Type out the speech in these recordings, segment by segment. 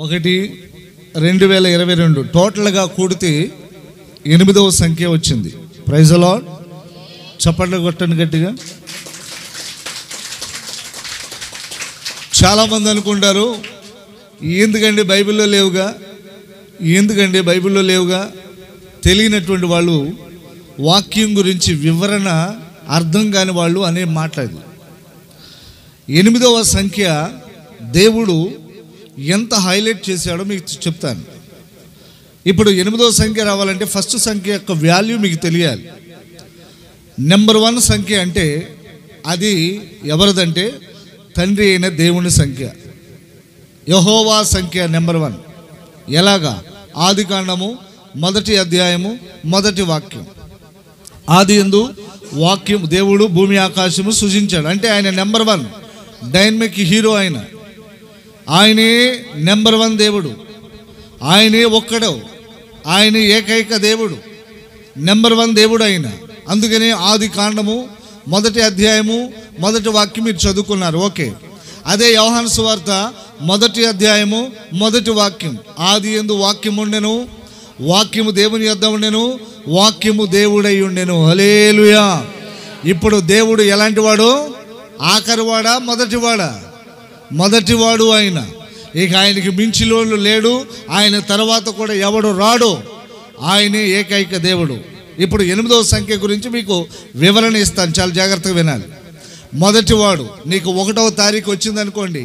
1/2022 టోటల్గా కూడితే 8వ సంఖ్య వచ్చింది. Praise the Lord. చప్పట్లు కొట్టండి గట్టిగా. చాలామంది అనుకుంటారు, ఎందుకండి బైబిల్లో లేవుగా తెలియనటువంటి వాళ్ళు, వాక్యం గురించి వివరణ అర్థం కాని వాళ్ళు అనే మాట్లాడి 8వ సంఖ్య దేవుడు ఎంత హైలైట్ చేశాడో మీకు చెప్తాను. ఇప్పుడు 8వ సంఖ్య రావాలంటే ఫస్ట్ సంఖ్య యొక్క వాల్యూ మీకు తెలియాలి. నెంబర్ 1 సంఖ్య అంటే అది ఎవరిదంటే తండ్రి అయిన దేవుని సంఖ్య. యెహోవా సంఖ్య నెంబర్ 1. ఎలాగా? ఆదికాండము 1వ అధ్యాయము 1వ వాక్యం. ఆదియందు వాక్యం, దేవుడు భూమి ఆకాశము సృజించాడు. అంటే ఆయన నెంబర్ 1 డైనమిక్ హీరో. ఆయనే నెంబర్ 1 దేవుడు. ఆయనే ఒక్కడో, ఆయన ఏకైక దేవుడు, నెంబర్ 1 దేవుడు ఆయన. అందుకనే ఆది కాండము 1వ అధ్యాయము 1వ వాక్యం మీరు చదువుకున్నారు. ఓకే. అదే యోహాను సువార్త 1వ అధ్యాయము 1వ వాక్యం. ఆదియందు వాక్యం ఉండెను, వాక్యము దేవుని యొద్ద ఉండెను, వాక్యము దేవుడై ఉండెను. హల్లెలూయా. ఇప్పుడు దేవుడు ఎలాంటి వాడు? ఆఖరివాడా మొదటివాడా? మొదటివాడు ఆయన. ఇక ఆయనకి మించిలోళ్ళు లేడు. ఆయన తర్వాత కూడా ఎవడు రాడు. ఆయనే ఏకైక దేవుడు. ఇప్పుడు 8వ సంఖ్య గురించి మీకు వివరణ ఇస్తాను, చాలా జాగ్రత్తగా వినాలి. మొదటివాడు. నీకు 1వ తారీఖు వచ్చిందనుకోండి,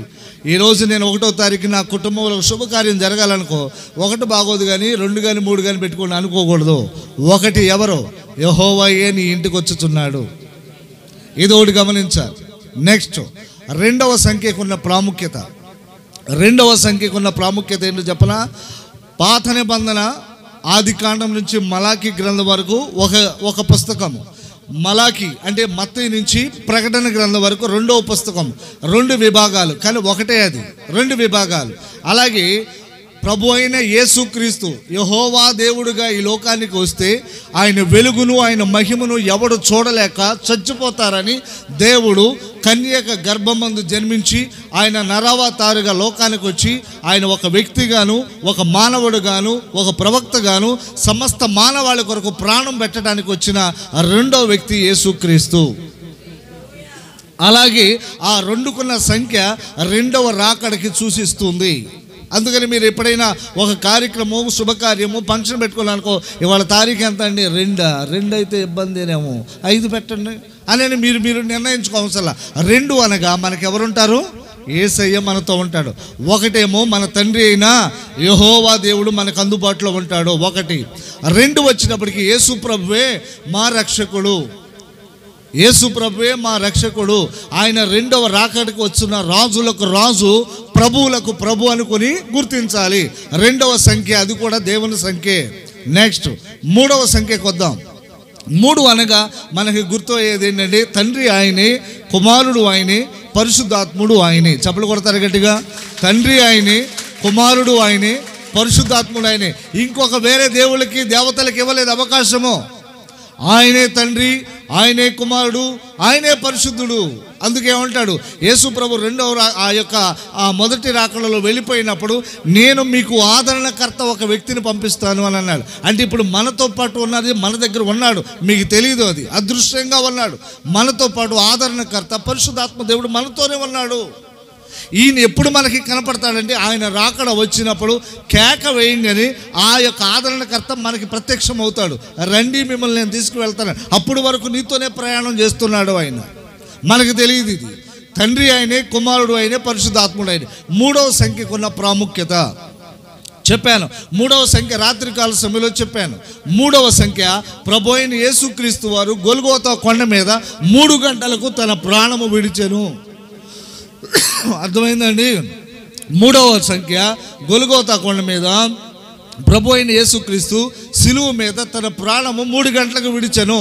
ఈరోజు నేను 1వ తారీఖు నా కుటుంబంలో శుభకార్యం జరగాలనుకో, 1 బాగోదు కానీ 2 కానీ 3 కానీ పెట్టుకోండి అనుకోకూడదు. 1 ఎవరో? యెహోవాయే నీ ఇంటికి వచ్చుచున్నాడు. ఇది ఒకటి గమనించాలి. నెక్స్ట్ 2వ సంఖ్యకున్న ప్రాముఖ్యత. 2వ సంఖ్యకున్న ప్రాముఖ్యత ఏంటో చెప్పనా? పాత నిబంధన ఆది కాండం నుంచి మలాకి గ్రంథం వరకు ఒక పుస్తకము. మలాకి అంటే మత్తయి నుంచి ప్రకటన గ్రంథం వరకు 2వ పుస్తకం. 2 విభాగాలు, కానీ ఒకటే అది 2 విభాగాలు. అలాగే ప్రభు అయిన యేసుక్రీస్తు యెహోవా దేవుడుగా ఈ లోకానికి వస్తే ఆయన వెలుగును, ఆయన మహిమను ఎవడు చూడలేక చచ్చిపోతారని దేవుడు కన్యక గర్భమందు జన్మించి ఆయన నరావతారుగా లోకానికి వచ్చి ఆయన ఒక వ్యక్తిగాను, ఒక మానవుడుగాను, ఒక ప్రవక్తగాను సమస్త మానవాళి కొరకు ప్రాణం పెట్టడానికి వచ్చిన 2వ వ్యక్తి యేసుక్రీస్తు. అలాగే ఆ 2కున్న సంఖ్య 2వ రాకడికి సూచిస్తుంది. అందుకని మీరు ఎప్పుడైనా ఒక కార్యక్రమం, శుభకార్యము, ఫంక్షన్ పెట్టుకోవాలనుకో, ఇవాళ తారీఖు ఎంత అండి? 2 అయితే ఇబ్బందినేమో, 5 పెట్టండి అని మీరు నిర్ణయించుకోవసలా. 2 అనగా మనకెవరుంటారు? యేసయ్య మనతో ఉంటాడు. 1 మన తండ్రి అయినా యెహోవా దేవుడు మనకు అందుబాటులో ఉంటాడు. 1. 2 వచ్చినప్పటికీ యేసు ప్రభువే మా రక్షకుడు. యేసు ప్రభువే మా రక్షకుడు. ఆయన 2వ రాకడికి వచ్చిన రాజులకు రాజు, ప్రభువులకు ప్రభు అనుకుని గుర్తించాలి. 2వ సంఖ్య, అది కూడా దేవుని సంఖ్య. నెక్స్ట్ 3వ సంఖ్యకు వద్దాం. 3 అనగా మనకి గుర్తయ్యేది ఏంటంటే తండ్రి ఆయనే, కుమారుడు ఆయనే, పరిశుద్ధాత్ముడు ఆయనే. చప్పలు కొడతారు గట్టిగా. తండ్రి ఆయనే, కుమారుడు ఆయనే, పరిశుద్ధాత్ముడు ఆయనే. ఇంకొక వేరే దేవుళ్ళకి, దేవతలకు ఇవ్వలేదు అవకాశము. ఆయనే తండ్రి, ఆయనే కుమారుడు, ఆయనే పరిశుద్ధుడు. అందుకేమంటాడు యేసు ప్రభు 2వ మొదటి రాకడలో వెళ్ళిపోయినప్పుడు, నేను మీకు ఆదరణకర్త ఒక వ్యక్తిని పంపిస్తాను అని అన్నాడు. అంటే ఇప్పుడు మనతో పాటు ఉన్నది, మన దగ్గర ఉన్నాడు. మీకు తెలియదు, అది అదృశ్యంగా ఉన్నాడు. మనతో పాటు ఆదరణకర్త పరిశుద్ధాత్మ దేవుడు మనతోనే ఉన్నాడు. ఈయన ఎప్పుడు మనకి కనపడతాడంటే ఆయన రాకడ వచ్చినప్పుడు కేక వేయంగానే ఆ యొక్క ఆదరణకర్త మనకి ప్రత్యక్షం అవుతాడు. రండి, మిమ్మల్ని నేను తీసుకువెళ్తాను, అప్పుడు వరకు నీతోనే ప్రయాణం చేస్తున్నాడు ఆయన. మనకు తెలియదు ఇది. తండ్రి ఆయనే, కుమారుడు ఆయనే, పరిశుద్ధాత్ముడు ఆయనే. 3వ సంఖ్యకున్న ప్రాముఖ్యత చెప్పాను. 3వ సంఖ్య రాత్రికాల సమయంలో చెప్పాను. 3వ సంఖ్య ప్రభు అయిన యేసుక్రీస్తు వారు గొల్గోతా కొండ మీద 3 గంటలకు తన ప్రాణము విడిచెను. అర్థమైందండి? 3వ సంఖ్య గొల్గోతా కొండ మీద ప్రభు అయిన యేసుక్రీస్తు సిలువ మీద తన ప్రాణము 3 గంటలకు విడిచెను.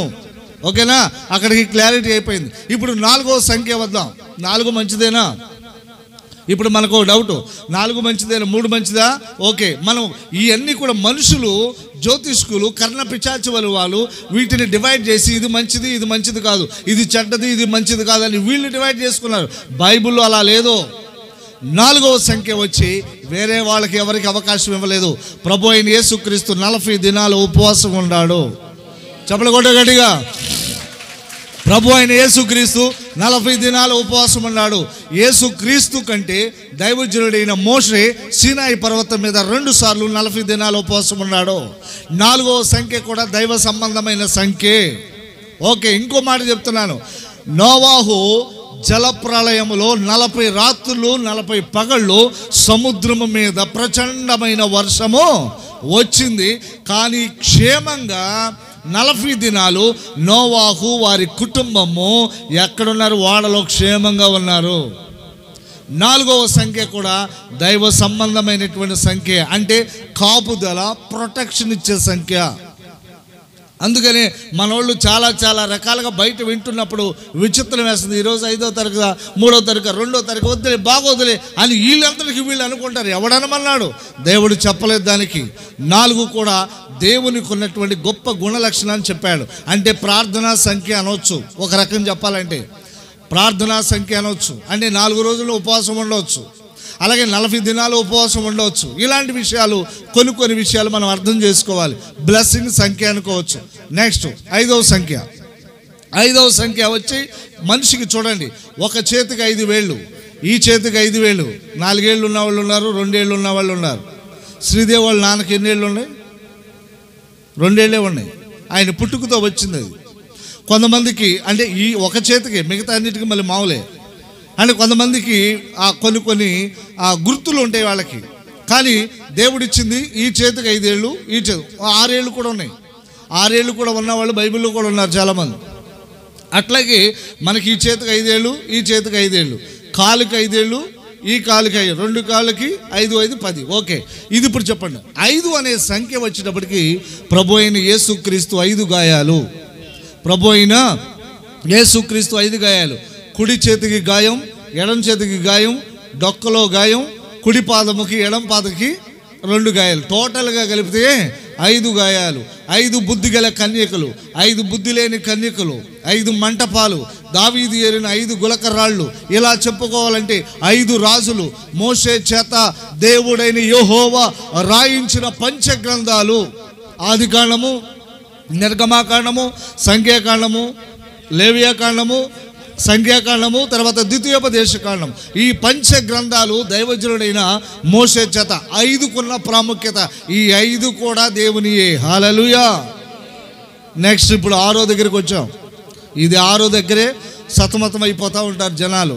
ఓకేనా? అక్కడికి క్లారిటీ అయిపోయింది. ఇప్పుడు 4వ సంఖ్య వద్దాం. 4 మంచిదేనా? ఇప్పుడు మనకు డౌట్, 4 మంచిదేనా, 3 మంచిదా? ఓకే. మనం ఇవన్నీ కూడా మనుషులు, జ్యోతిష్కులు, కర్ణ పిచాచి వాళ్ళు వీటిని డివైడ్ చేసి ఇది మంచిది, ఇది మంచిది కాదు, ఇది చెడ్డది, ఇది మంచిది కాదని వీళ్ళు డివైడ్ చేసుకున్నారు. బైబిల్లో అలా లేదు. 4వ సంఖ్య వచ్చి వేరే వాళ్ళకి ఎవరికి అవకాశం ఇవ్వలేదు. ప్రభు అయిన యేసుక్రీస్తు 40 దినాలు ఉపవాసం ఉన్నాడు. చప్పలు కొట్ట గట్టిగా. ప్రభు అయిన యేసుక్రీస్తు 40 దినాలు ఉపవాసం ఉన్నాడు. యేసుక్రీస్తు కంటే దైవజనుడైన మోషే సీనాయి పర్వతం మీద 2 సార్లు 40 దినాలు ఉపవాసం ఉన్నాడు. 4వ సంఖ్య కూడా దైవ సంబంధమైన సంఖ్యే. ఓకే, ఇంకో మాట చెప్తున్నాను. నోవాహు జలప్రళయములో 40 రాత్రులు 40 పగళ్ళు సముద్రము మీద ప్రచండమైన వర్షము వచ్చింది. కానీ క్షేమంగా 40 దినాలు నోవాహు వారి కుటుంబము ఎక్కడున్నారు? ఓడలో క్షేమంగా ఉన్నారు. 4వ సంఖ్య కూడా దైవ సంబంధమైనటువంటి సంఖ్య, అంటే కాపుదల, ప్రొటెక్షన్ ఇచ్చే సంఖ్య. అందుకని మనోళ్ళు చాలా చాలా రకాలుగా బయట వింటున్నప్పుడు విచిత్రం వేస్తుంది. ఈరోజు 5వ తరగతి, 3వ తరగతి, 2వ తరగతి, వద్దులే బాగోదులే అని వీళ్ళందరికీ వీళ్ళు అనుకుంటారు. ఎవడనమన్నాడు? దేవుడు చెప్పలేదు. దానికి 4 కూడా దేవునికి ఉన్నటువంటి గొప్ప గుణ లక్షణాన్ని చెప్పాడు. అంటే ప్రార్థనా సంఖ్య అనవచ్చు. ఒక రకం చెప్పాలంటే ప్రార్థనా సంఖ్య అనవచ్చు. అంటే 4 రోజులు ఉపవాసం ఉండవచ్చు, అలాగే 40 దినాలు ఉపవాసం ఉండవచ్చు. ఇలాంటి విషయాలు కొన్ని విషయాలు మనం అర్థం చేసుకోవాలి. బ్లెస్సింగ్ సంఖ్య అనుకోవచ్చు. నెక్స్ట్ 5వ సంఖ్య. 5వ సంఖ్య వచ్చి మనిషికి చూడండి, ఒక చేతికి 5 వేళ్ళు, ఈ చేతికి 5 వేళ్ళు. 4 ఏళ్ళు ఉన్న వాళ్ళు ఉన్నారు, 2 ఏళ్ళు ఉన్న వాళ్ళు ఉన్నారు. శ్రీదేవి వాళ్ళ నాన్నకి ఎన్ని ఏళ్ళు ఉన్నాయి? 2 ఏళ్ళే ఉన్నాయి. ఆయన పుట్టుకతో వచ్చింది అది. కొంతమందికి అంటే ఈ ఒక చేతికి, మిగతా అన్నిటికీ మళ్ళీ మామూలే. అంటే కొంతమందికి కొన్ని గుర్తులు ఉంటాయి వాళ్ళకి. కానీ దేవుడిచ్చింది ఈ చేతికి 5 ఏళ్ళు, ఈ చేతి 6 ఏళ్ళు కూడా ఉన్నాయి. 6 ఏళ్ళు కూడా ఉన్నవాళ్ళు బైబిల్లో కూడా ఉన్నారు చాలామంది. అట్లాగే మనకి ఈ చేతికి 5 ఏళ్ళు, ఈ చేతికి 5 ఏళ్ళు, కాలుకి 5 ఏళ్ళు, ఈ కాలుకి 5, 2 కాళ్ళకి 5, 5, 10. ఓకే, ఇది ఇప్పుడు చెప్పండి. 5 అనే సంఖ్య వచ్చేటప్పటికి ప్రభు అయిన యేసుక్రీస్తు 5 గాయాలు. ప్రభు అయిన యేసుక్రీస్తు 5 గాయాలు. కుడి చేతికి గాయం, ఎడం చేతికి గాయం, డొక్కలో గాయం, కుడి పాదముకి ఎడం పాదకి 2 గాయాలు. టోటల్గా కలిపితే 5 గాయాలు. 5 బుద్ధి గల కన్యకలు, 5 బుద్ధి లేని కన్యకలు, 5 మంటపాలు, దావీదు ఏరిన 5 గులకరాళ్ళు. ఇలా చెప్పుకోవాలంటే 5 రాజులు, మోషే చేత దేవుడైన యెహోవా రాయించిన పంచగ్రంథాలు. ఆదికాండము, నిర్గమాకాండము, సంఖ్యాకాండము, లేవియాకాండము, సంఖ్యాకాండము, తర్వాత ద్వితీయోపదేశకాండం. ఈ పంచగ్రంథాలు దైవజనుడైన మోషే చేత 5కున్న ప్రాముఖ్యత. ఈ 5 కూడా దేవునియే. హల్లెలూయా. నెక్స్ట్ ఇప్పుడు 6వ దగ్గరికి వచ్చాం. ఇది 6వ దగ్గరే సతమతం అయిపోతూ ఉంటారు జనాలు.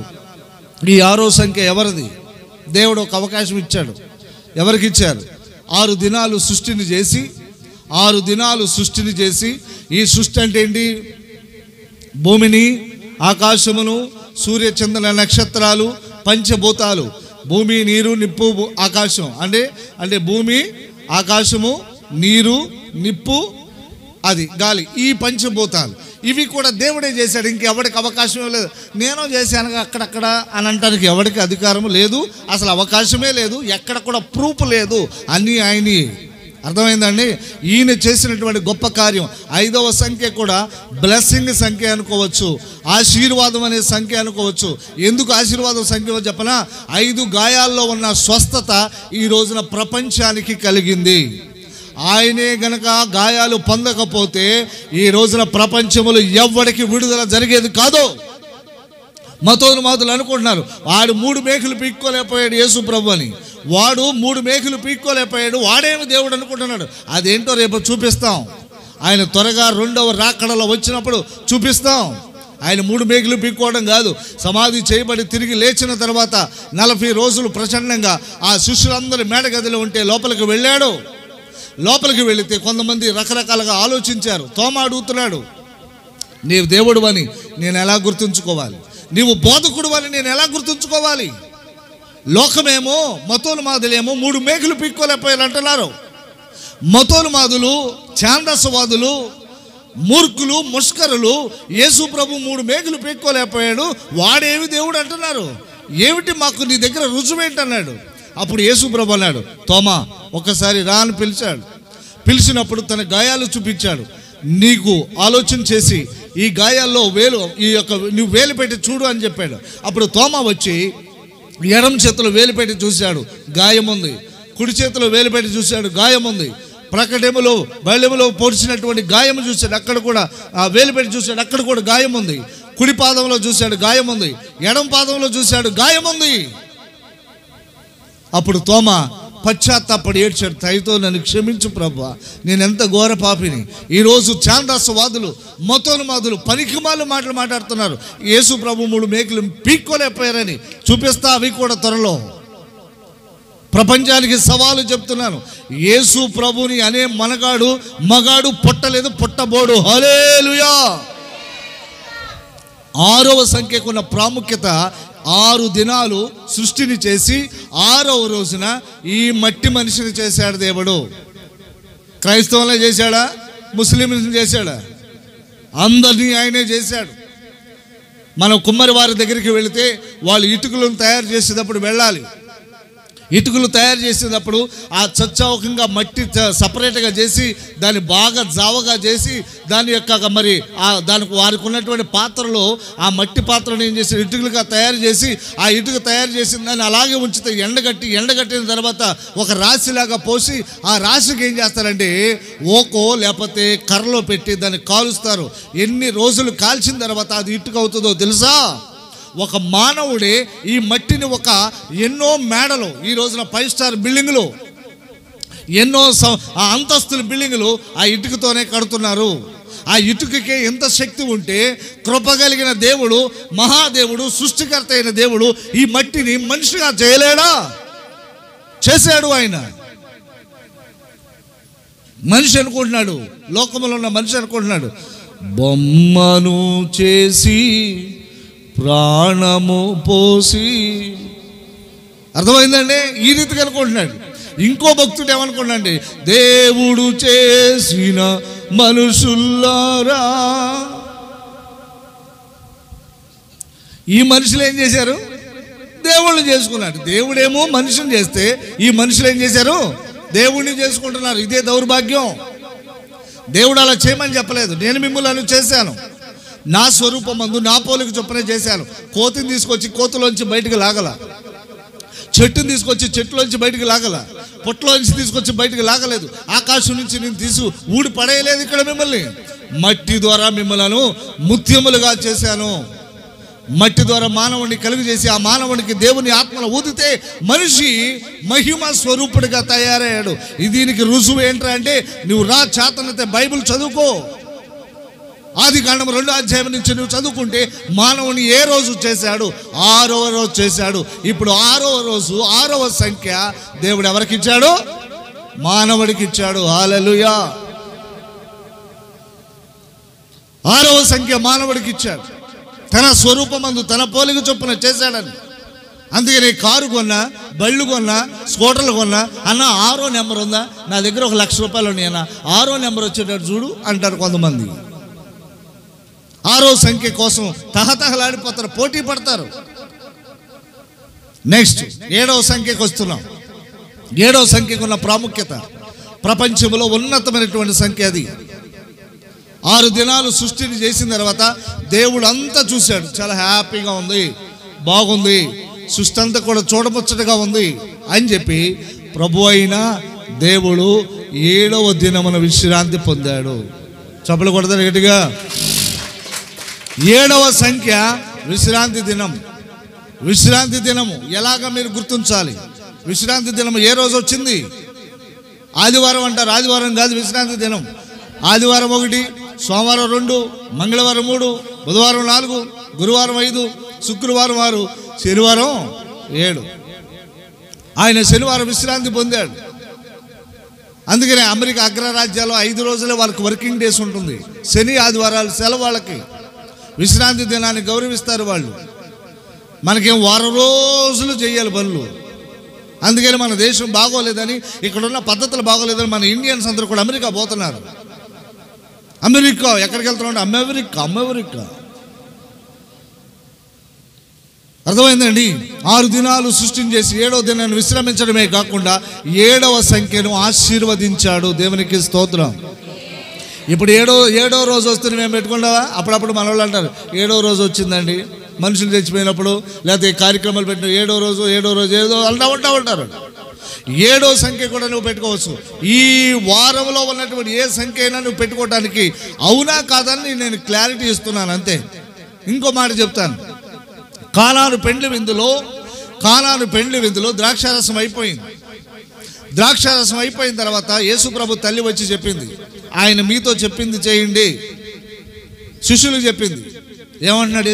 ఈ 6వ సంఖ్య ఎవరిది? దేవుడు ఒక అవకాశం ఇచ్చాడు. ఎవరికి ఇచ్చారు? 6 దినాలు సృష్టిని చేసి, 6 దినాలు సృష్టిని చేసి, ఈ సృష్టి అంటే ఏంటి? భూమిని, ఆకాశమును, సూర్య చంద్ర నక్షత్రాలు, పంచభూతాలు, భూమి, నీరు, నిప్పు, ఆకాశం. అంటే భూమి, ఆకాశము, నీరు, నిప్పు, అది గాలి, ఈ పంచభూతాలు. ఇవి కూడా దేవుడే చేశాడు. ఇంకెవరికి అవకాశమే లేదు. నేను చేశాను అక్కడక్కడ అని అంటానికి ఎవరికి అధికారం లేదు, అసలు అవకాశమే లేదు, ఎక్కడ కూడా ప్రూఫ్ లేదు. అన్నీ ఆయనే. అర్థమైందండి? ఈయన చేసినటువంటి గొప్ప కార్యం. 5వ సంఖ్య కూడా బ్లెస్సింగ్ సంఖ్య అనుకోవచ్చు, ఆశీర్వాదం అనే సంఖ్య అనుకోవచ్చు. ఎందుకు ఆశీర్వాదం సంఖ్య చెప్పనా? 5 గాయాల్లో ఉన్న స్వస్థత ఈ రోజున ప్రపంచానికి కలిగింది. ఆయనే గనక గాయాలు పొందకపోతే ఈ రోజున ప్రపంచంలో ఎవ్వడికి విడుదల జరిగేది కాదు. మతోన్మాదులు అనుకుంటున్నారు వాడు 3 మేకులు పీక్కోలేకపోయాడు యేసు ప్రభు అని. వాడు 3 మేకులు పీక్కోలేకపోయాడు, వాడేమి దేవుడు అనుకుంటున్నాడు. అదేంటో రేపు చూపిస్తాం. ఆయన త్వరగా 2వ రాకడలో వచ్చినప్పుడు చూపిస్తాం. ఆయన 3 మేకులు పీక్కోవడం కాదు, సమాధి చేయబడి తిరిగి లేచిన తర్వాత 40 రోజులు ప్రచండంగా ఆ శిష్యులందరూ మేడగదిలో ఉంటే లోపలికి వెళ్ళాడు. లోపలికి వెళితే కొంతమంది రకరకాలుగా ఆలోచించారు. తోమా అడుగుతున్నాడు, నీవు దేవుడు అని నేను ఎలా గుర్తుంచుకోవాలి? నీవు బోధకుడు అని నేను ఎలా గుర్తుంచుకోవాలి? లోకమేమో, మతోన్మాదులేమో 3 మేకులు పీక్కోలేకపోయారు అంటున్నారు. మతోన్మాదులు, ఛాందసవాదులు, మూర్ఖులు, ముష్కరులు యేసు ప్రభు 3 మేకులు పీక్కోలేకపోయాడు, వాడేమి దేవుడు అంటున్నారు. ఏమిటి మాకు నీ దగ్గర రుజువేంటన్నాడు. అప్పుడు యేసు ప్రభు అన్నాడు, తోమా ఒకసారి రా అని పిలిచాడు. పిలిచినప్పుడు తన గాయాలు చూపించాడు. నీకు ఆలోచన చేసి ఈ గాయాల్లో నువ్వు వేలు పెట్టి చూడు అని చెప్పాడు. అప్పుడు తోమా వచ్చి ఎడమ చేతిలో వేలు పెట్టి చూశాడు, గాయం ఉంది. కుడి చేతిలో వేలు పెట్టి చూశాడు, గాయం ఉంది. ప్రక్కడెములో బయలెములో పొడిచినటువంటి గాయం చూశాడు, అక్కడ కూడా ఆ వేలు పెట్టి చూశాడు, అక్కడ కూడా గాయం ఉంది. కుడి పాదంలో చూశాడు, గాయం ఉంది. ఎడమ పాదంలో చూశాడు, గాయం ఉంది. అప్పుడు తోమా పశ్చాత్తాపడి ఏడ్చాడు, దయతో నన్ను క్షమించు ప్రభువా, నేను ఎంత ఘోర పాపిని. ఈరోజు ఛాందసవాదులు, మతోన్మాదులు, పనికిమాలు మాటలు మాట్లాడుతున్నారు. యేసు ప్రభు 3 మేకులు పీక్కోలేకపోయారని చూపిస్తా, అవి కూడా త్వరలో. ప్రపంచానికి సవాలు చెప్తున్నాను, యేసు ప్రభుని అనే మగాడు పుట్టలేదు, పుట్టబోడు. హల్లెలూయా. 6వ సంఖ్యకున్న ప్రాముఖ్యత, 6 దినాలు సృష్టిని చేసి 6వ రోజున ఈ మట్టి మనిషిని చేశాడు దేవుడు. క్రైస్తవులే చేశాడా, ముస్లింని చేశాడా? అందరినీ ఆయనే చేశాడు. మనం కుమ్మరి వారి దగ్గరికి వెళితే వాళ్ళు ఇటుకలను తయారు చేసేటప్పుడు వెళ్ళాలి. ఇటుకలు తయారు చేసేటప్పుడు ఆ చచ్చౌకంగా మట్టి సపరేట్గా చేసి దాన్ని బాగా జావగా చేసి దాని యొక్క మరి దానికి వారికి ఉన్నటువంటి పాత్రలో ఆ మట్టి పాత్రను ఏం చేసి ఇటుకలుగా తయారు చేసి ఆ ఇటుక తయారు చేసిన దాన్ని అలాగే ఉంచితే ఎండగట్టిన తర్వాత ఒక రాశిలాగా పోసి ఆ రాశికి ఏం చేస్తారంటే ఓకో లేకపోతే కర్రలో పెట్టి దాన్ని కాలుస్తారు. ఎన్ని రోజులు కాల్చిన తర్వాత అది ఇటుక అవుతుందో తెలుసా? ఒక మానవుడే ఈ మట్టిని ఎన్నో మేడలు, ఈ రోజున 5 స్టార్ బిల్డింగులు, ఎన్నో అంతస్తుల బిల్డింగులు ఆ ఇటుకతోనే కడుతున్నారు. ఆ ఇటుకకే ఎంత శక్తి ఉంటే కృపగలిగిన దేవుడు, మహాదేవుడు, సృష్టికర్త అయిన దేవుడు ఈ మట్టిని మనిషిగా చేయలేడా? చేశాడు. ఆయన మనిషి అనుకుంటున్నాడు, లోకంలో ఉన్న మనిషి అనుకుంటున్నాడు, బొమ్మను చేసి ప్రాణము పోసి. అర్థమైందండి? ఈ రీతిగా అనుకుంటున్నాడు. ఇంకో భక్తుడు ఏమనుకున్నాండి, దేవుడు చేసిన మనుషుల్లారా. ఈ మనుషులు ఏం చేశారు? దేవుళ్ళు చేసుకున్నాడు. దేవుడేమో మనుషుని చేస్తే ఈ మనుషులు ఏం చేశారు? దేవుడిని చేసుకుంటున్నారు. ఇదే దౌర్భాగ్యం. దేవుడు అలా చేయమని చెప్పలేదు. నేను మిమ్మల్ని చేశాను, నా స్వరూపమందు నా పోలిక చొప్పున చేశాను. కోతిని తీసుకొచ్చి కోతులోంచి బయటికి లాగల, చెట్టుని తీసుకొచ్చి చెట్టులోంచి బయటికి లాగల, పొట్టులోంచి తీసుకొచ్చి బయటికి లాగలేదు, ఆకాశం నుంచి నేను ఊడి పడేయలేదు. ఇక్కడ మిమ్మల్ని మట్టి ద్వారా మిమ్మల్ని ముత్యములుగా చేశాను. మట్టి ద్వారా మానవుడిని కలుగు చేసి ఆ మానవునికి దేవుని ఆత్మను ఊదితే మనిషి మహిమ స్వరూపుడిగా తయారయ్యాడు. దీనికి రుజువు ఏంట్రా అంటే, నువ్వు చేతనైతే బైబిల్ చదువుకో. ఆదికాండం 2వ అధ్యాయం నుంచి నువ్వు చదువుకుంటే మానవుని ఏ రోజు చేశాడు? 6వ రోజు చేశాడు. ఇప్పుడు 6వ రోజు, 6వ సంఖ్య దేవుడు ఎవరికి ఇచ్చాడు? మానవుడికి ఇచ్చాడు. హల్లెలూయా. 6వ సంఖ్య మానవుడికి ఇచ్చాడు. తన స్వరూపమందు తన పోలిక చొప్పున చేశాడని. అందుకని కారు కొన్నా, బళ్ళు కొన్నా, స్కూటర్లు కొన్నా, అన్న 6వ నెంబర్ ఉందా? నా దగ్గర 1 లక్ష రూపాయలు ఉన్నాయి అన్న, 6వ నెంబర్ వచ్చేటట్టు చూడు అంటారు కొంతమంది. 6వ సంఖ్య కోసం తహతహలాడిపోతారు, పోటీ పడతారు. నెక్స్ట్ 7వ సంఖ్యకు వస్తున్నాం. 7వ సంఖ్యకు ఉన్న ప్రాముఖ్యత, ప్రపంచంలో ఉన్నతమైనటువంటి సంఖ్య అది. 6 దినాలు సృష్టిని చేసిన తర్వాత దేవుడు అంతా చూశాడు. చాలా హ్యాపీగా ఉంది, బాగుంది, సృష్టి అంతా కూడా చూడముచ్చటగా ఉంది అని చెప్పి ప్రభు అయిన దేవుడు 7వ దినమున విశ్రాంతి పొందాడు. చప్పలు కొడతారు గట్టిగా. 7వ సంఖ్య విశ్రాంతి దినం. విశ్రాంతి దినము ఎలాగ మీరు గుర్తించాలి? విశ్రాంతి దినం ఏ రోజు వచ్చింది? ఆదివారం అంటారు. ఆదివారం కాదు విశ్రాంతి దినం. ఆదివారం 1, సోమవారం 2, మంగళవారం 3, బుధవారం 4, గురువారం 5, శుక్రవారం 6, శనివారం 7. ఆయన శనివారం విశ్రాంతి పొందాడు. అందుకనే అమెరికా అగ్రరాజ్యాల్లో 5 రోజులే వాళ్ళకి వర్కింగ్ డేస్ ఉంటుంది. శని ఆదివారాలు సెలవు వాళ్ళకి. విశ్రాంతి దినాన్ని గౌరవిస్తారు వాళ్ళు. మనకేం 1 రోజులు చేయాలి పనులు. అందుకని మన దేశం బాగోలేదని, ఇక్కడున్న పద్ధతులు బాగోలేదని మన ఇండియన్స్ అందరూ కూడా అమెరికా పోతున్నారు. అమెరికా ఎక్కడికి వెళ్తున్నాడు? అమెరికా. అర్థమైందండి? 6 దినాలు సృష్టిని చేసి 7వ దినాన్ని విశ్రమించడమే కాకుండా 7వ సంఖ్యను ఆశీర్వదించాడు. దేవునికి స్తోత్రం. ఇప్పుడు 7వ రోజు వస్తుంది మేము పెట్టుకుంటావా? అప్పుడప్పుడు మన వాళ్ళు అంటారు 7వ రోజు వచ్చిందండి, మనుషులు చచ్చిపోయినప్పుడు, లేకపోతే కార్యక్రమాలు పెట్టిన ఏడో రోజు ఏదో అంటూ ఉంటారు. 7వ సంఖ్య కూడా నువ్వు పెట్టుకోవచ్చు. ఈ వారంలో ఉన్నటువంటి ఏ సంఖ్య అయినా నువ్వు పెట్టుకోవడానికి అవునా కాదని నేను క్లారిటీ ఇస్తున్నాను అంతే. ఇంకో మాట చెప్తాను. కానాను పెండ్లి విందులో ద్రాక్షారసం అయిపోయింది. ద్రాక్షారసం అయిపోయిన తర్వాత యేసుప్రభు తల్లి వచ్చి చెప్పింది, ఆయన మీతో చెప్పింది చేయండి. శిష్యులకు చెప్పింది. ఏమంటున్నాడు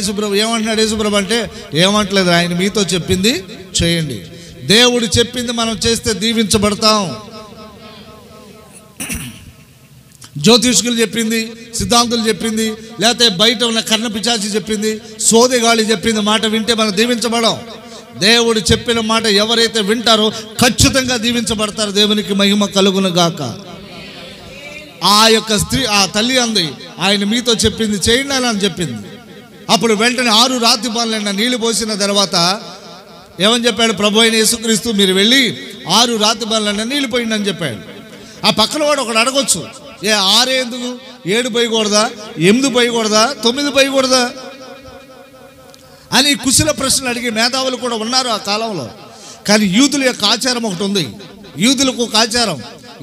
యేసుప్రభు అంటే ఏమంటలేదు, ఆయన మీతో చెప్పింది చేయండి. దేవుడు చెప్పింది మనం చేస్తే దీవించబడతాం. జ్యోతిష్కులు చెప్పింది, సిద్ధాంతులు చెప్పింది, లేకపోతే బయట ఉన్న కర్ణ పిశాచి చెప్పింది, సోదెగాళి చెప్పింది మాట వింటే మనం దీవించబడం. దేవుడు చెప్పిన మాట ఎవరైతే వింటారో ఖచ్చితంగా దీవించబడతారు. దేవునికి మహిమ కలుగును గాక. ఆ యొక్క స్త్రీ, ఆ తల్లి అంది, ఆయన మీతో చెప్పింది చేయండి అని చెప్పింది. అప్పుడు వెంటనే 6 రాతి బాణలైన నీళ్లు పోసిన తర్వాత ఏమని చెప్పాడు? ప్రభు అయిన యేసుక్రీస్తు మీరు వెళ్ళి 6 రాతి బాణలైన నీళ్లు పోయింది అని చెప్పాడు. ఆ పక్కన వాడు ఒకడు అడగొచ్చు, 6 ఎందుకు, 7 పోయకూడదా, 8 పోయకూడదా, 9 పోయకూడదా అని కుశల ప్రశ్నలు అడిగే మేధావులు కూడా ఉన్నారు ఆ కాలంలో. కానీ యూదుల యొక్క ఆచారం ఒకటి ఉంది. యూదులకు ఒక ఆచారం.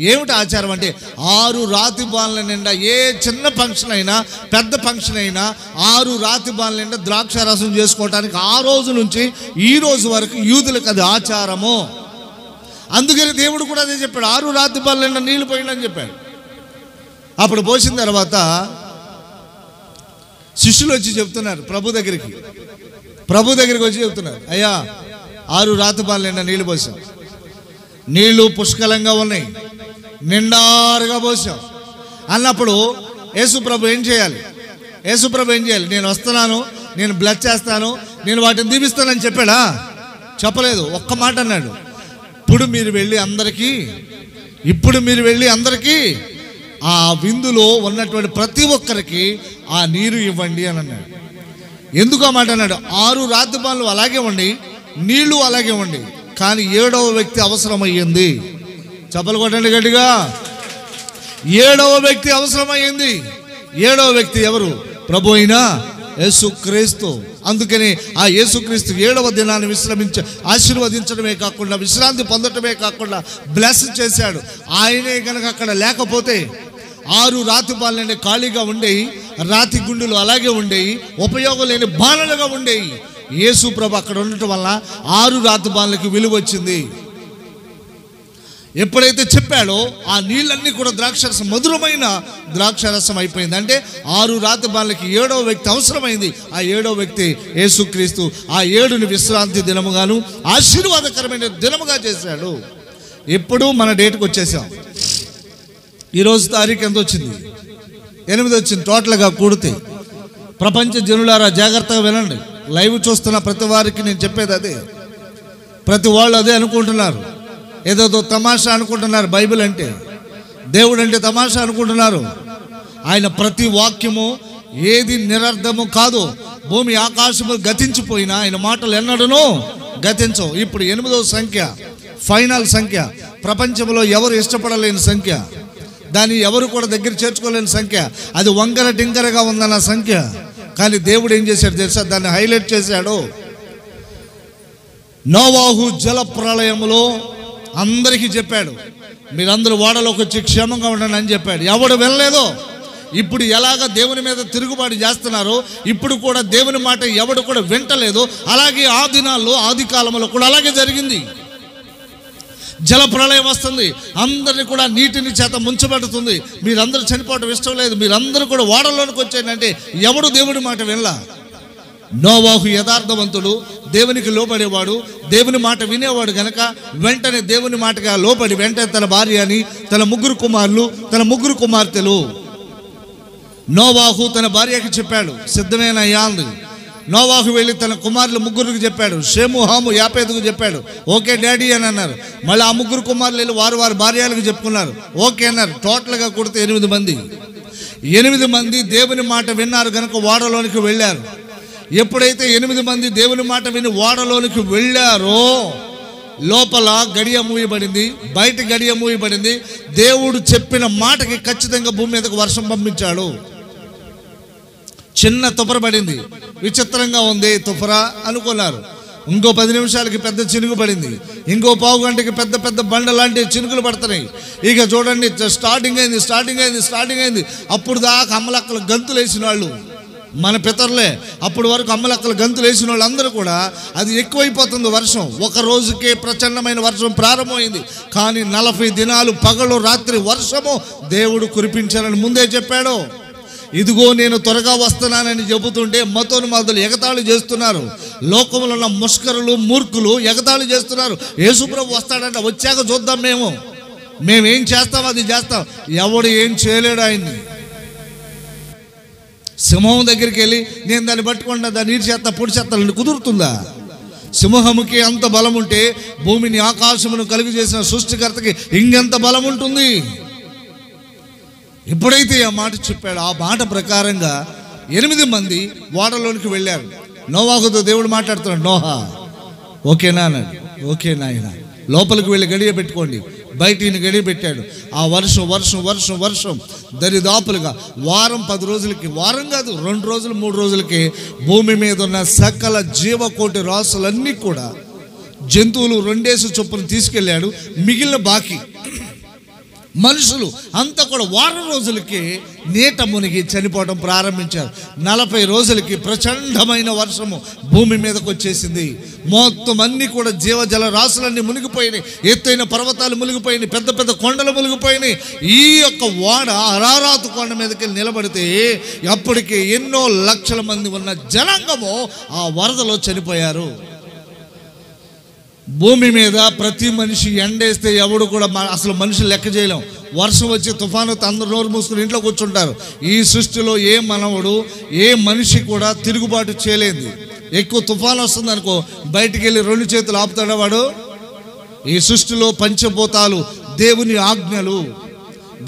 ఏమిటి ఆచారం అంటే 6 రాతి బాణల నిండా ఏ చిన్న ఫంక్షన్ అయినా పెద్ద ఫంక్షన్ అయినా 6 రాతి బాణల నిండా ద్రాక్షారసం చేసుకోవటానికి ఆ రోజు నుంచి ఈ రోజు వరకు యూదులకు అది ఆచారము. అందుకని దేవుడు కూడా అదే చెప్పాడు, 6 రాతి బాణల నిండా నీళ్లు పోయిందని చెప్పాడు. అప్పుడు పోసిన తర్వాత శిష్యులు వచ్చి చెప్తున్నారు ప్రభు దగ్గరికి వచ్చి చెప్తున్నారు, అయ్యా 6 రాతి బాణల నిండా నీళ్లు పోసాం, నీళ్లు పుష్కలంగా ఉన్నాయి, నిండారుగా పోసాం అన్నప్పుడు యేసుప్రభు ఏం చేయాలి? నేను వస్తున్నాను, నేను బ్లెస్ చేస్తాను, నేను వాటిని దీవిస్తానని చెప్పాడా? చెప్పలేదు. ఒక్క మాట అన్నాడు, ఇప్పుడు మీరు వెళ్ళి అందరికీ ఆ విందులో ఉన్నటువంటి ప్రతి ఒక్కరికి ఆ నీరు ఇవ్వండి అని అన్నాడు. ఎందుకు ఆ మాట అన్నాడు? 6 రాతి బాణలు అలాగే ఉండి, నీళ్లు అలాగే ఉండి, కానీ 7వ వ్యక్తి అవసరమయ్యింది. చప్పలు కొట్టండి గట్టిగా. 7వ వ్యక్తి అవసరమయ్యింది. 7వ వ్యక్తి ఎవరు? ప్రభు అయిన యేసుక్రీస్తు. అందుకని ఆ యేసుక్రీస్తు 7వ దినాన్ని ఆశీర్వదించడమే కాకుండా, విశ్రాంతి పొందటమే కాకుండా బ్లెస్ చేశాడు. ఆయనే కనుక అక్కడ లేకపోతే 6 రాతి బాణలు ఖాళీగా ఉండేవి, రాతి గుండులు అలాగే ఉండేవి, ఉపయోగం లేని బాణలుగా ఉండేవి. యేసు ప్రభు అక్కడ ఉండటం వల్ల 6 రాతి బాణలకి విలువ వచ్చింది. ఎప్పుడైతే చెప్పాడో ఆ నీళ్ళన్నీ కూడా ద్రాక్షరసం, మధురమైన ద్రాక్షరసం అయిపోయింది. అంటే 6 రాతి బాణలకి 7వ వ్యక్తి అవసరమైంది. ఆ 7వ వ్యక్తి యేసుక్రీస్తు. ఆ 7ని విశ్రాంతి దినముగాను ఆశీర్వాదకరమైన దినముగా చేశాడు. ఇప్పుడు మన డేట్కి వచ్చేసాం. ఈరోజు తారీఖు ఎంత వచ్చింది? 8 వచ్చింది. టోటల్గా కూడితే ప్రపంచ జనులారా జాగ్రత్తగా వినండి. లైవ్ చూస్తున్న ప్రతి వారికి నేను చెప్పేది అదే. ప్రతి వాళ్ళు అదే అనుకుంటున్నారు, ఏదో తమాషా అనుకుంటున్నారు. బైబిల్ అంటే, దేవుడు అంటే తమాషా అనుకుంటున్నారు. ఆయన ప్రతి వాక్యము ఏది నిరర్ధము కాదు. భూమి ఆకాశము గతించిపోయినా ఆయన మాటలు ఎన్నడూనూ గతించవు. ఇప్పుడు 8వ సంఖ్య ఫైనల్ సంఖ్య. ప్రపంచంలో ఎవరు ఇష్టపడలేని సంఖ్య, దాన్ని ఎవరు కూడా దగ్గర చేర్చుకోలేని సంఖ్య. అది వంకర టింకరగా ఉందన్న సంఖ్య. కానీ దేవుడు ఏం చేశాడు తెలుసా? దాన్ని హైలైట్ చేశాడు. నోవాహు జల ప్రళయములో అందరికీ చెప్పాడు, మీరందరూ ఓడలోకి వచ్చి క్షేమంగా ఉండండి అని చెప్పాడు. ఎవడు వినలేదో. ఇప్పుడు ఎలాగ దేవుని మీద తిరుగుబాటు చేస్తున్నారో ఇప్పుడు కూడా దేవుని మాట ఎవడు కూడా వింటలేదు. అలాగే ఆ దినాల్లో, ఆది కాలంలో కూడా అలాగే జరిగింది. జల ప్రళయం వస్తుంది, అందరినీ కూడా నీటిని చేత ముంచబడుతుంది. మీరందరూ చనిపోవడం ఇష్టం లేదు, మీరందరూ కూడా ఓడలోనికి వచ్చాయంటే ఎవడు దేవుడి మాట వినలా. నోవాహు యథార్థవంతుడు, దేవునికి లోబడేవాడు, దేవుని మాట వినేవాడు గనక వెంటనే దేవుని మాటగా లోబడి వెంటనే తన భార్య అని, తన 3 కుమారులు, తన 3 కుమార్తెలు నోవాహు తన భార్యకి చెప్పాడు, సిద్ధమేనయ్యా అంది. నోవాహు వెళ్ళి తన కుమారులు 3కి చెప్పాడు, షేము, హాము, యాపేతుకు చెప్పాడు. ఓకే డాడీ అని అన్నారు. మళ్ళీ ఆ 3 కుమారులు వెళ్ళి వారి భార్యలకు చెప్పుకున్నారు. ఓకే అన్నారు. టోటల్గా కొడితే 8 మంది. 8 మంది దేవుని మాట విన్నారు కనుక ఓడలోనికి వెళ్ళారు. ఎప్పుడైతే 8 మంది దేవుని మాట విని ఓడలోనికి వెళ్ళారో లోపల గడియ మూయబడింది, బయట గడియ మూయబడింది. దేవుడు చెప్పిన మాటకి ఖచ్చితంగా భూమి మీదకు వర్షం పంపించాడు. చిన్న తుపర పడింది. విచిత్రంగా ఉంది తుపర అనుకున్నారు. ఇంకో 10 నిమిషాలకి పెద్ద చినుకు పడింది. ఇంకో పావు గంటకి పెద్ద పెద్ద బండ లాంటి చినుకులు పడుతున్నాయి. ఇక చూడండి, స్టార్టింగ్ అయింది. అప్పుడు దాకా అమ్మలక్కలు గంతులు వేసిన వాళ్ళు మన పితరులే. అప్పుడు వరకు అమ్మలక్కలు గంతులు వేసిన వాళ్ళు అందరూ కూడా అది ఎక్కువైపోతుంది వర్షం. ఒక రోజుకే ప్రచండమైన వర్షం ప్రారంభమైంది. కానీ 40 దినాలు పగలు రాత్రి వర్షము దేవుడు కురిపించాలని ముందే చెప్పాడు. ఇదిగో నేను త్వరగా వస్తున్నానని చెబుతుంటే మతోన్మాదులు ఎగతాళి చేస్తున్నారు. లోకంలో ఉన్న ముష్కరులు మూర్ఖులు ఎగతాళి చేస్తున్నారు. యేసుప్రభు వస్తాడంట, వచ్చాక చూద్దాం, మేమేం చేస్తాం అది చేస్తాం. ఎవడు ఏం చేయలేడు ఆయన్ని. సింహం దగ్గరికి వెళ్ళి నేను దాన్ని పట్టుకుంటా, దాన్ని నీటి చేస్తా పొడి చేస్తానండి, కుదురుతుందా? సింహముకి అంత బలం ఉంటే భూమిని ఆకాశమును కలుగు చేసిన సృష్టికర్తకి ఇంకెంత బలం ఉంటుంది? ఎప్పుడైతే ఆ మాట చెప్పాడో ఆ మాట ప్రకారంగా 8 మంది ఓడలోనికి వెళ్ళారు. నోవాహుతో దేవుడు మాట్లాడుతున్నాడు, నోహా ఓకేనా అన్నాడు. ఓకే నాయన, లోపలికి వెళ్ళి గడియ పెట్టుకోండి. బయటిని గడియ పెట్టాడు. ఆ వర్షం దరిదాపులుగా వారం 10 రోజులకి, వారం కాదు 2 రోజులు 3 రోజులకి భూమి మీద ఉన్న సకల జీవకోటి రాసులన్నీ కూడా జంతువులు 2 చొప్పున తీసుకెళ్ళాడు. మిగిలిన బాకీ మనుషులు అంతా కూడా వారం రోజులకి నీట మునిగి చనిపోవడం ప్రారంభించారు. 40 రోజులకి ప్రచండమైన వర్షము భూమి మీదకి వచ్చేసింది. మొత్తం అన్ని కూడా జీవజల రాశులన్నీ మునిగిపోయినాయి. ఎత్తైన పర్వతాలు మునిగిపోయినాయి, పెద్ద పెద్ద కొండలు మునిగిపోయినాయి. ఈ యొక్క ఓడ అరారాతు కొండ మీదకి నిలబడితే అప్పటికి ఎన్నో లక్షల మంది ఉన్న జనాంగము ఆ వరదలో చనిపోయారు. భూమి మీద ప్రతి మనిషి ఎండేస్తే ఎవడు కూడా అసలు మనుషులు లెక్క చేయలేం. వర్షం వచ్చి తుఫాను అందరూ నోరు మూసుకుని ఇంట్లో కూర్చుంటారు. ఈ సృష్టిలో ఏ మనవడు ఏ మనిషి కూడా తిరుగుబాటు చేయలేదు. ఎక్కువ తుఫాను వస్తుంది అనుకో, బయటికి వెళ్ళి 2 చేతులు ఆపుతాడా వాడు? ఈ సృష్టిలో పంచభూతాలు దేవుని ఆజ్ఞలు,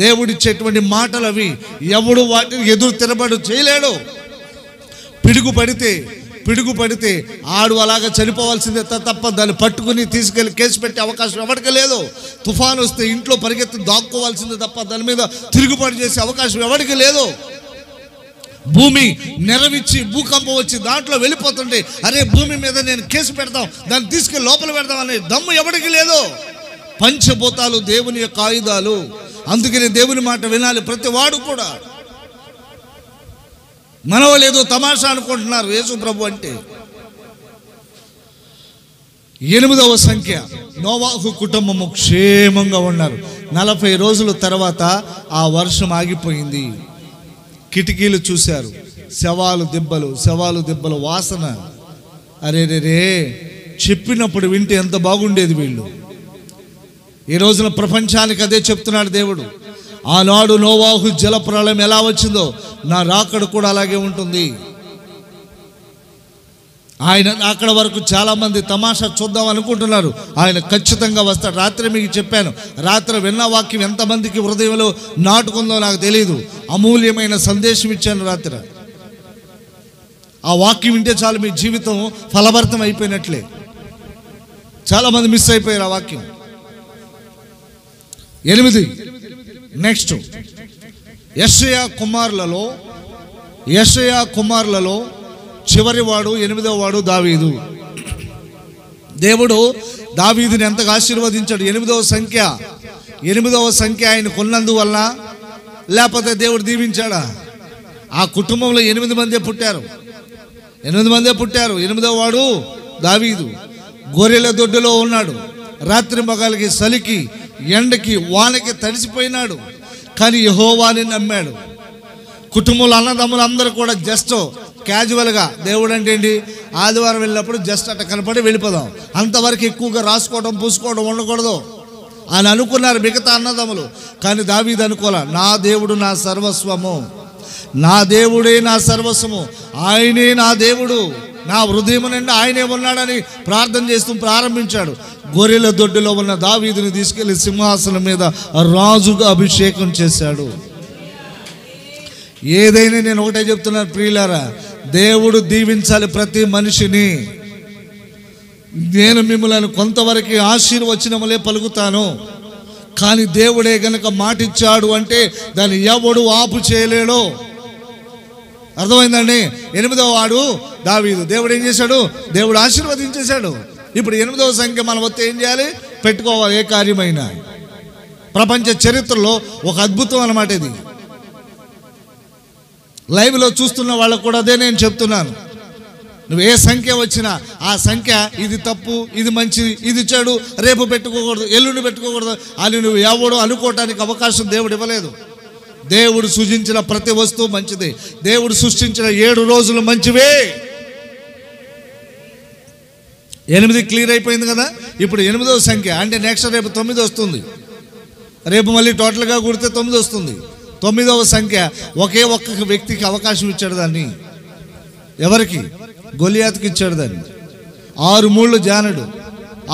దేవుడిచ్చేటువంటి మాటలు అవి. ఎవడు వాటిని ఎదురు తిరబడు చేయలేడు. పిడుగు పడితే ఆడు అలాగా చనిపోవాల్సిందే తప్ప దాన్ని పట్టుకుని తీసుకెళ్ళి కేసు పెట్టే అవకాశం ఎవరికి లేదు. తుఫాను వస్తే ఇంట్లో పరిగెత్తి దాక్కోవాల్సిందే తప్ప దాని మీద తిరుగుబాటు చేసే అవకాశం ఎవరికి లేదు. భూమి నెరవిచ్చి భూకంపం వచ్చి దాంట్లో వెళ్ళిపోతుంటే అరే భూమి మీద నేను కేసు పెడతాం, దాన్ని తీసుకెళ్ళి లోపల పెడతాం అనే దమ్ము ఎవరికి లేదు. పంచభూతాలు దేవుని యొక్క ఆయుధాలు. అందుకని దేవుని మాట వినాలి ప్రతి వాడు కూడా. మనవాళ్ళు ఏదో తమాషా అనుకుంటున్నారు యేసు ప్రభు అంటే. 8వ సంఖ్య, నోవాహు కుటుంబము క్షేమంగా ఉన్నారు. 40 రోజుల తర్వాత ఆ వర్షం ఆగిపోయింది. కిటికీలు చూశారు, శవాలు దిబ్బలు వాసన. అరే చెప్పినప్పుడు వింటే ఎంత బాగుండేది వీళ్ళు. ఈ రోజున ప్రపంచానికి అదే చెప్తున్నాడు దేవుడు. ఆనాడు నోవాహు జలప్రళయం ఎలా వచ్చిందో నా రాకడ కూడా అలాగే ఉంటుంది. ఆయన అక్కడ వరకు చాలామంది తమాషా చూద్దాం అనుకుంటున్నారు. ఆయన ఖచ్చితంగా వస్తాడు. రాత్రి మీకు చెప్పాను, రాత్రి విన్న వాక్యం ఎంతమందికి హృదయంలో నాటుకుందో నాకు తెలియదు. అమూల్యమైన సందేశం ఇచ్చాను రాత్రి. ఆ వాక్యం వింటే చాలు మీ జీవితం ఫలభరితం అయిపోయినట్లే. చాలామంది మిస్ అయిపోయారు ఆ వాక్యం. 8 నెక్స్ట్, యెషయా కుమారులలో చివరివాడు 8వ వాడు దావీదు. దేవుడు దావీదుని ఎంతగా ఆశీర్వదించాడు. 8వ సంఖ్య ఆయన కొన్నందువల్ల, లేకపోతే దేవుడు దీవించాడా? ఆ కుటుంబంలో 8 మందే పుట్టారు. 8వ వాడు దావీదు. గొర్రెల దొడ్డులో ఉన్నాడు. రాత్రి మగాలకి చలికి ఎండకి వానకి తడిసిపోయినాడు. కానీ యెహోవాని నమ్మాడు. కుటుంబంలో అన్నదమ్ములు అందరూ కూడా జస్ట్ క్యాజువల్గా, దేవుడు అంటే ఏంటి, ఆదివారం వెళ్ళినప్పుడు జస్ట్ అట్ట కనపడి వెళ్ళిపోదాం, అంతవరకు ఎక్కువగా రాసుకోవడం పూసుకోవడం ఉండకూడదు అని అనుకున్నారు మిగతా అన్నదమ్ములు. కానీ దావీదు అనుకోలే. నా దేవుడు నా సర్వస్వము, నా దేవుడే నా సర్వస్వము, ఆయనే నా దేవుడు, నా హృదయం నుండి ఆయనే ఉన్నాడని ప్రార్థన చేస్తూ ప్రారంభించాడు. గొర్రెల దొడ్డులో ఉన్న దావీదుని తీసుకెళ్లి సింహాసనం మీద రాజుగా అభిషేకం చేశాడు. ఏదైనా నేను ఒకటే చెప్తున్నాను ప్రియులారా, దేవుడు దీవించాలి ప్రతి మనిషిని. నేను మిమ్మల్ని కొంతవరకు ఆశీర్వచనములే పలుకుతాను, కానీ దేవుడే గనక మాటిచ్చాడు అంటే దాన్ని ఎవడు ఆపు చేయలేడు. అర్థమైందండి? 8వ వాడు దావీదు. దేవుడు ఏం చేశాడు? దేవుడు ఆశీర్వదించేశాడు. ఇప్పుడు 8వ సంఖ్య మనం వస్తే ఏం చేయాలి? పెట్టుకోవాలి. ఏ కార్యమైనా ప్రపంచ చరిత్రలో ఒక అద్భుతం అన్నమాట ఇది. లైవ్లో చూస్తున్న వాళ్ళకు కూడా అదే నేను చెప్తున్నాను. నువ్వు ఏ సంఖ్య వచ్చినా ఆ సంఖ్య ఇది తప్పు, ఇది మంచిది, ఇది చెడు, రేపు పెట్టుకోకూడదు, ఎల్లుండి పెట్టుకోకూడదు అని నువ్వు ఎవడో అనుకోవటానికి అవకాశం దేవుడు ఇవ్వలేదు. దేవుడు సృజించిన ప్రతి వస్తువు మంచిదే. దేవుడు సృష్టించిన 7 రోజులు మంచివే. 8 క్లియర్ అయిపోయింది కదా. ఇప్పుడు 8వ సంఖ్య అంటే నెక్స్ట్ రేపు 9 వస్తుంది. రేపు మళ్ళీ టోటల్గా కూడితే 9 వస్తుంది. 9వ సంఖ్య ఒకే ఒక్క వ్యక్తికి అవకాశం ఇచ్చాడు. దాన్ని ఎవరికి? గొలియాతుకి ఇచ్చాడు. దాన్ని 6 మూళ్ళు జానడు,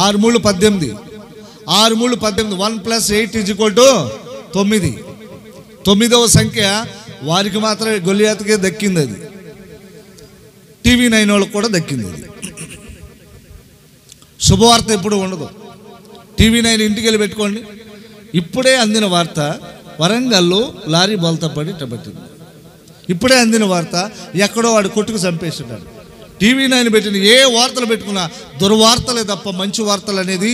6 మూళ్ళు 18, 6 మూళ్ళు 18, 1 + 8 = 9. 9వ సంఖ్య వారికి మాత్రమే, గొలియాతుకే దక్కింది. అది TV9 వాళ్ళకి కూడా దక్కింది. అది శుభవార్త ఎప్పుడు ఉండదు. TV9 ఇంటికి వెళ్ళి పెట్టుకోండి. ఇప్పుడే అందిన వార్త, వరంగల్లో లారీ బోల్తా పడి పట్టింది. ఇప్పుడే అందిన వార్త, ఎక్కడో వాడు కొట్టుకు చంపేస్తున్నాడు. TV9 పెట్టిన ఏ వార్తలు పెట్టుకున్నా దుర్వార్తలే తప్ప మంచి వార్తలు అనేది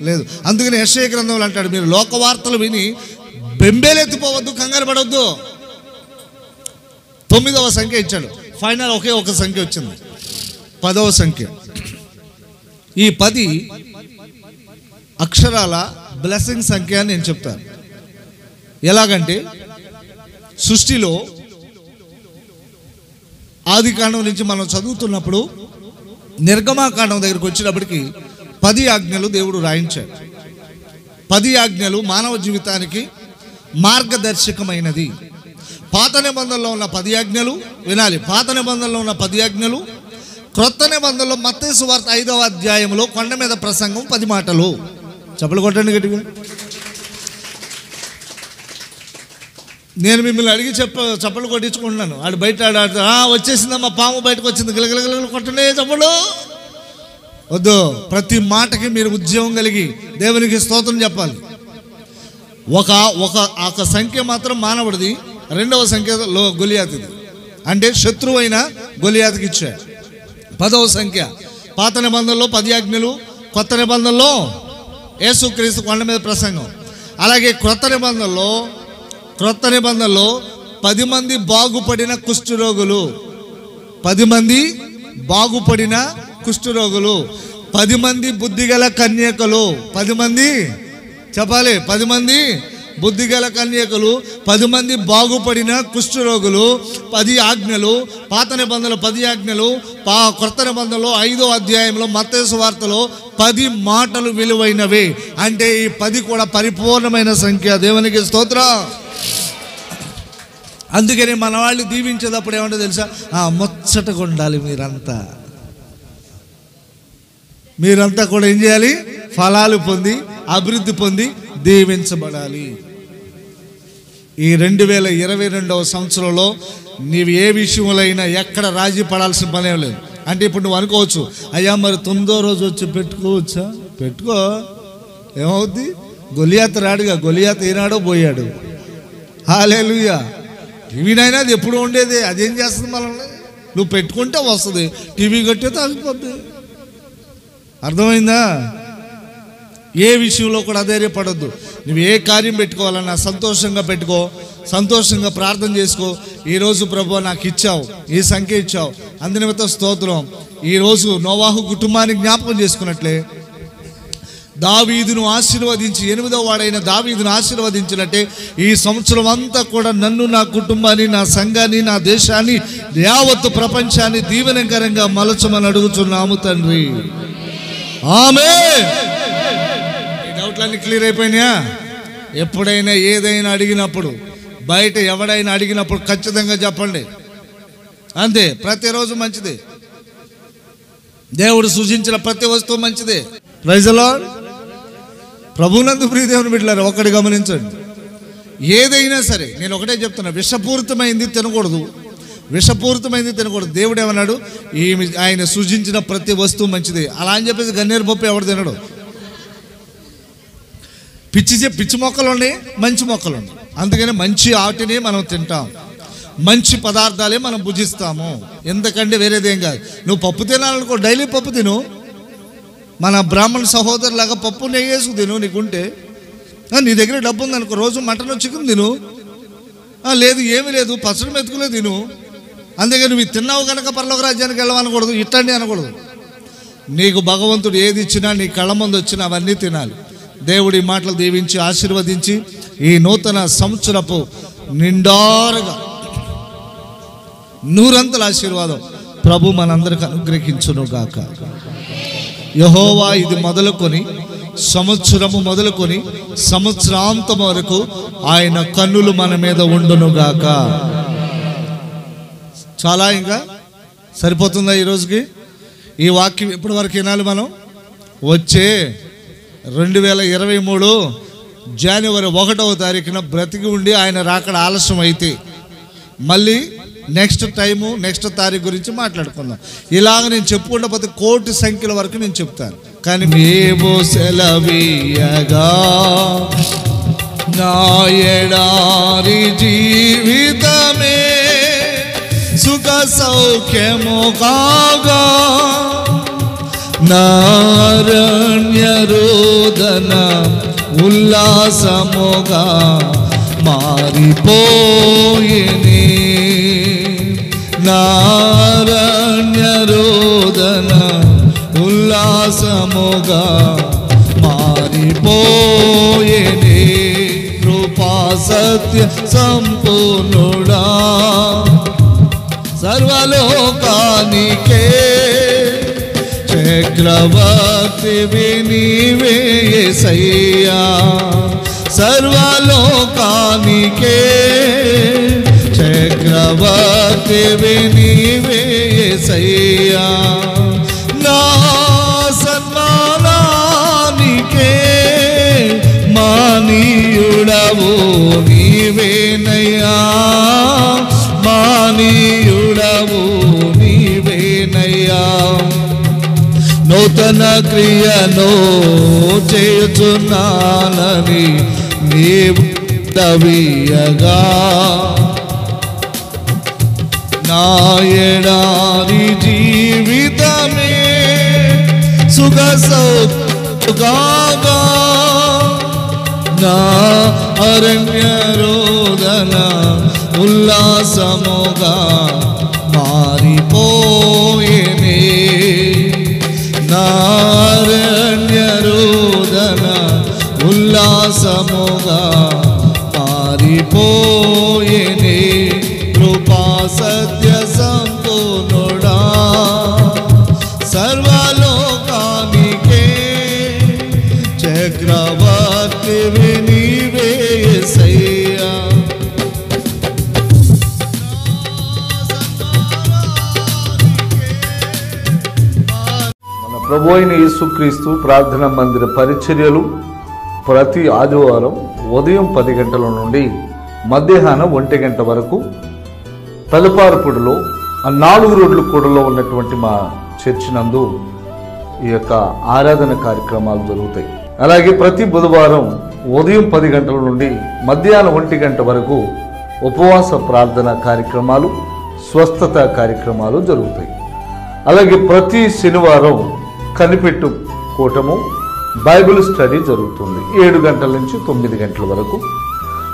లేదు. అందుకని యెషయా గ్రంథంలో అంటాడు, మీరు లోక వార్తలు విని బెంబేలెత్తిపోవద్దు, కంగారు పడవద్దు. 9వ సంఖ్య ఇచ్చాడు. ఫైనల్ ఒకే ఒక సంఖ్య వచ్చింది, 10వ సంఖ్య. ఈ 10 అక్షరాల బ్లెస్సింగ్ సంఖ్య అని నేను చెప్తాను. ఎలాగంటే సృష్టిలో ఆది కాండం నుంచి మనం చదువుతున్నప్పుడు నిర్గమాకాండం దగ్గరికి వచ్చినప్పటికీ 10 ఆజ్ఞలు దేవుడు రాయించాడు. 10 ఆజ్ఞలు మానవ జీవితానికి మార్గదర్శకమైనది. పాత నిబంధనలో ఉన్న 10 ఆజ్ఞలు వినాలి. పాత నిబంధనలో ఉన్న 10 ఆజ్ఞలు, క్రొత్త నిబంధనలో మత్తయి సువార్త 5వ అధ్యాయంలో కొండ మీద ప్రసంగం 10 మాటలు. చప్పలు కొట్టండి గట్టిగా. నేను మిమ్మల్ని అడిగి చప్పలు కొట్టించుకుంటున్నాను. ఆడు బయట వచ్చేసిందమ్మా, పాము బయటకు వచ్చింది, గిలగిలగిల కొట్టనే చప్పలు వద్దు. ప్రతి మాటకి మీరు ఉద్యోగం కలిగి దేవునికి స్తోత్రం చెప్పాలి. ఒక సంఖ్య మాత్రం మానవుడిది, 2వ సంఖ్యలో గొలియాతుది. అంటే శత్రువైన గొలియాతుకి ఇచ్చాడు. 10వ సంఖ్య పాత నిబంధనలో 10 ఆజ్ఞలు, కొత్త నిబంధనలో యేసుక్రీస్తు కొండ మీద ప్రసంగం. అలాగే క్రొత్త నిబంధనలో 10 మంది బాగుపడిన కుష్ఠరోగులు, 10 మంది బాగుపడిన కుష్ఠరోగులు, 10 మంది బుద్ధిగల కన్యకలు, 10 మంది చెప్పాలి, 10 మంది బుద్ధిగల కన్యకలు, 10 మంది బాగుపడిన కుష్ఠరోగులు, 10 ఆజ్ఞలు. పాత నిబంధనలో 10 ఆజ్ఞలు, కొత్త నిబంధనలో 5వ అధ్యాయంలో మత్తయి సువార్తలో 10 మాటలు విలువైనవే. అంటే ఈ 10 కూడా పరిపూర్ణమైన సంఖ్య. దేవునికి స్తోత్రం. అందుకని మన వాళ్ళు దీవించేటప్పుడు ఏమంటే తెలుసా? ముచ్చటగా ఉండాలి. మీరంతా కూడా ఏం చేయాలి? ఫలాలు పొంది అభివృద్ధి పొంది దీవించబడాలి. ఈ 2022వ సంవత్సరంలో నీవు ఏ విషయంలో అయినా ఎక్కడ రాజీ పడాల్సిన పనే లేదు. అంటే ఇప్పుడు నువ్వు అనుకోవచ్చు, అయ్యా మరి 9వ రోజు వచ్చి పెట్టుకోవచ్చా? పెట్టుకో, ఏమవుద్ది? గొలియాతు రాడుగా, గొలియాతు ఏనాడో పోయాడు. హల్లెలూయా. TV9 అది ఎప్పుడు ఉండేది, అదేం చేస్తుంది మనల్ని? నువ్వు పెట్టుకుంటే వస్తుంది, టీవీ కట్టే తాగిపోద్ది. అర్థమైందా? ఏ విషయంలో కూడా అధైర్యపడొద్దు. నువ్వు ఏ కార్యం పెట్టుకోవాలన్నా సంతోషంగా పెట్టుకో, సంతోషంగా ప్రార్థన చేసుకో. ఈరోజు ప్రభువా నాకు ఇచ్చావు, ఈ సంఖ్య ఇచ్చావు, అందునిమిత్తం స్తోత్రం. ఈరోజు నోవాహు కుటుంబాన్ని జ్ఞాపకం చేసుకున్నట్లే దావీదును ఆశీర్వదించి 8వ వాడైన దావీదును ఆశీర్వదించినట్టే ఈ సంవత్సరం అంతా కూడా నన్ను, నా కుటుంబాన్ని, నా సంఘాన్ని, నా దేశాన్ని, యావత్తు ప్రపంచాన్ని దీవెనకరంగా మలచమని అడుగుతున్నాము తండ్రి. ఆమేన్. ఈ డౌట్లన్నీ క్లియర్ అయిపోయినాయా? ఎప్పుడైనా ఏదైనా అడిగినప్పుడు, బయట ఎవడైనా అడిగినప్పుడు ఖచ్చితంగా చెప్పండి. అంతే. ప్రతిరోజు మంచిదే. దేవుడు సృజించిన ప్రతి వస్తువు మంచిదే. Praise the Lord. ప్రభువునందు ప్రియదేవుని బిడ్డలారా, ఒకటి గమనించండి. ఏదైనా సరే నేను ఒకటే చెప్తున్నా, విషపూరితమైంది తినకూడదు, విషపూరితమైంది తినకూడదు. దేవుడు ఏమన్నాడు? ఆయన సృజించిన ప్రతి వస్తువు మంచిదే. అలా అని చెప్పేసి గన్నేరు పప్పు ఎవడు తినడు. పిచ్చి మొక్కలు ఉన్నాయి, మంచి మొక్కలు ఉన్నాయి. అందుకని మంచి ఆటిని మనం తింటాం. మంచి పదార్థాలే మనం భుజిస్తాము, ఎందుకంటే వేరేదేం కాదు. నువ్వు పప్పు తినాలనుకో, డైలీ పప్పు తిను. మన బ్రాహ్మణ సహోదరులాగా పప్పు నెయ్యి వేసుకు తిను నీకుంటే. నీ దగ్గర డబ్బు ఉందనుకో, రోజు మటన్ చికెన్ తిను. లేదు ఏమీ లేదు, పచ్చడి మెతుకులే తిను. అందుకే నువ్వు తిన్నావు కనుక పరలోక రాజ్యానికి వెళ్ళమనకూడదు, ఇట్టండి అనకూడదు. నీకు భగవంతుడు ఏది ఇచ్చినా, నీ కళ్ళ ముందు వచ్చినా అవన్నీ తినాలి. దేవుడి మాటలు దీవించి ఆశీర్వదించి ఈ నూతన సంవత్సరపు నిండారుగా నూరంతల ఆశీర్వాదం ప్రభు మనందరికి అనుగ్రహించును గాక. యెహోవా ఇది మొదలుకొని సంవత్సరము మొదలుకొని సంవత్సరాంతం వరకు ఆయన కన్నులు మన మీద ఉండును గాక. చాలా ఇంకా సరిపోతుందా ఈరోజుకి? ఈ వాక్యం ఎప్పటి వరకు వినాలి మనం? వచ్చే 2023 జనవరి 1వ తారీఖున బ్రతికి ఉండి ఆయన రాకడ ఆలస్యం అయితే మళ్ళీ నెక్స్ట్ టైము, నెక్స్ట్ తారీఖు గురించి మాట్లాడుకుందాం. ఇలాగ నేను చెప్పుకుంటే పోతే కోటి సంఖ్యల వరకు నేను చెప్తాను. కానీ మేము సెలవీయగా నా ఎడారి జీవితమే సుఖ సౌఖ్యము కాగా, నారణ్య రోదన ఉల్లాసముగా మారిపోయిని. నారణ్య రోదన ఉల్లాసముగా మారిపోయిని. కృపా సత్య సంపూర్ణుడా సర్వలోకానికే చక్రవర్తివి నీవే యేసయ్యా. సర్వలోకానికే చక్రవర్తివి నీవే యేసయ్యా. నా సన్మానానికే మానీయుడవు నీవేనయ్యా. మానీయుడవు నీవేనయ్యా. నూతన క్రియను చేయుచున్నానని నీవు తవియగా, నా ఎడారి జీవితమే సుఖ సౌఖ్యముగా, నా అరణ్య రోదన ఉల్లాసముగా మారిపోయేనే. నారణ్య రోదన ఉల్లాసముగా మారిపోయేనే. కృపా సత్య సంపూర్ణుడా సర్వలోకానికే చక్రవర్తివి నీవే యేసయ్యా. ప్రభు అయిన యేసుక్రీస్తు ప్రార్థనా మందిర పరిచర్యలు ప్రతి ఆదివారం ఉదయం 10 గంటల నుండి మధ్యాహ్నం 1 గంట వరకు పెదపారపుడిలో 4 రోడ్ల కూడలో ఉన్నటువంటి మా చర్చి నందు ఈ యొక్క ఆరాధన కార్యక్రమాలు జరుగుతాయి. అలాగే ప్రతి బుధవారం ఉదయం 10 గంటల నుండి మధ్యాహ్నం 1 గంట వరకు ఉపవాస ప్రార్థన కార్యక్రమాలు, స్వస్థత కార్యక్రమాలు జరుగుతాయి. అలాగే ప్రతి శనివారం కనిపెట్టు కూటము బైబిల్ స్టడీ జరుగుతుంది 7 గంటల నుంచి 9 గంటల వరకు.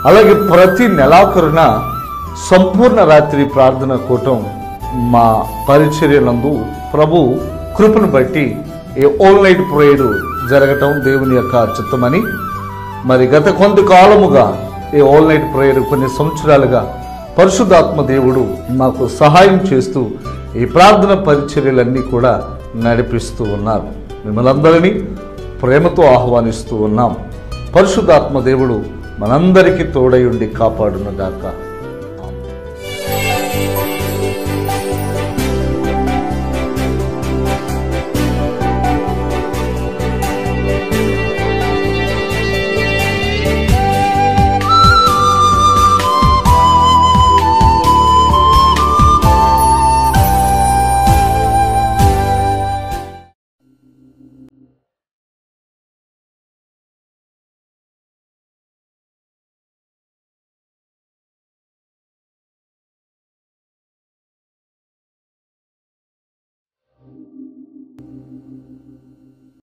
అలాగే ప్రతి నెలాఖరున సంపూర్ణ రాత్రి ప్రార్థన కూటం మా పరిచర్యలందు ప్రభు కృపను బట్టి ఈ ఆల్ నైట్ ప్రేయర్ జరగటం దేవుని యొక్క చిత్తమని, మరి గత కొంతకాలముగా ఈ ఆల్ నైట్ ప్రేయర్ కొన్ని సంవత్సరాలుగా పరిశుద్ధాత్మ దేవుడు మాకు సహాయం చేస్తూ ఈ ప్రార్థన పరిచర్యలన్నీ కూడా నడిపిస్తూ ఉన్నారు. మిమ్మల్ని అందరినీ ప్రేమతో ఆహ్వానిస్తూ ఉన్నాం. పరిశుద్ధాత్మ దేవుడు మనందరికీ తోడై ఉండి కాపాడును గాక.